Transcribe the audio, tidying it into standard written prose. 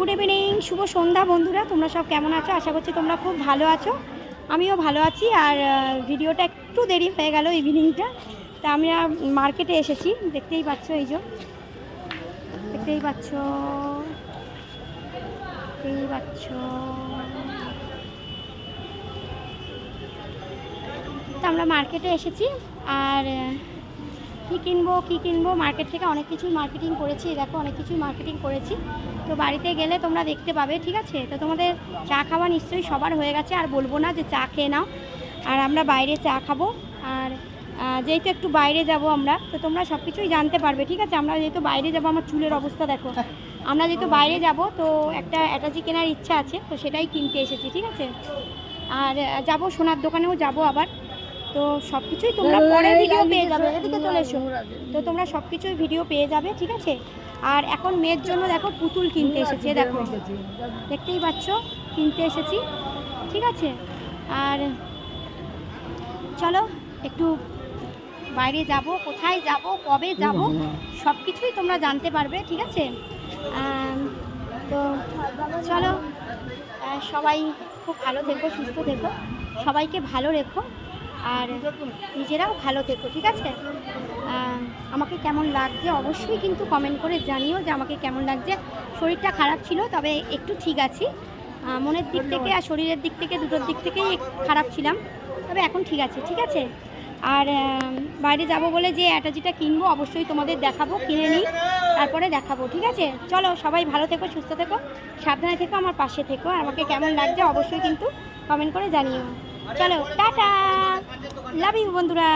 Good evening, শুভ সন্ধ্যা বন্ধুরা। তোমরা সব কেমন আছো? আশা করছি তোমরা খুব ভালো আছো। আমিও ভালো আছি। আর ভিডিওটা একটু দেরি হয়ে গেল ইভিনিংটা, তা আমরা মার্কেটে এসেছি। দেখতেই পাচ্ছ, এই যে দেখতেই পাচ্ছ তা আমরা মার্কেটে এসেছি। আর কী কিনবো মার্কেট থেকে অনেক কিছুই মার্কেটিং করেছি। দেখো, অনেক কিছুই মার্কেটিং করেছি। তো বাড়িতে গেলে তোমরা দেখতে পাবে, ঠিক আছে? তো তোমাদের চা খাওয়া নিশ্চয়ই সবার হয়ে গেছে, আর বলবো না যে চা খেয়ে নাও। আর আমরা বাইরে চা খাবো। আর যেহেতু একটু বাইরে যাব আমরা, তো তোমরা সব কিছুই জানতে পারবে, ঠিক আছে? আমরা যেহেতু বাইরে যাব, আমার চুলের অবস্থা দেখো। আমরা যেহেতু বাইরে যাব, তো একটা অ্যাটাচি কেনার ইচ্ছা আছে, তো সেটাই কিনতে এসেছি, ঠিক আছে? আর যাব, সোনার দোকানেও যাব আবার। তো সব কিছুই তোমরা পরে ভিডিও পেয়ে যাবে। এদিকে চলে এসো। তো তোমরা সব কিছুই ভিডিও পেয়ে যাবে, ঠিক আছে? আর এখন মেয়ের জন্য দেখো পুতুল কিনতে এসেছি। দেখো, দেখতেই পাচ্ছ, কিনতে এসেছি, ঠিক আছে? আর চলো একটু বাইরে যাব, কোথায় যাব, কবে যাব, সব কিছুই তোমরা জানতে পারবে, ঠিক আছে? তো চলো, সবাই খুব ভালো থেকো, সুস্থ থেকো, সবাইকে ভালো রেখো, আর নিজেরাও ভালো থেকো, ঠিক আছে? আমাকে কেমন লাগছে অবশ্যই কিন্তু কমেন্ট করে জানিও যে আমাকে কেমন লাগছে। শরীরটা খারাপ ছিল, তবে একটু ঠিক আছি। মনের দিক থেকে আর শরীরের দিক থেকে, দুটোর দিক থেকেই খারাপ ছিলাম, তবে এখন ঠিক আছে, ঠিক আছে? আর বাইরে যাব বলে যে অ্যাটাচিটা কিনবো, অবশ্যই তোমাদের দেখাবো, কিনে নিই তারপরে দেখাবো, ঠিক আছে? চলো, সবাই ভালো থেকো, সুস্থ থেকো, সাবধানে থেকো, আমার পাশে থেকো। আর আমাকে কেমন লাগছে অবশ্যই কিন্তু কমেন্ট করে জানিও। চলো, টাটা, লাভ ইউ বন্ধুরা।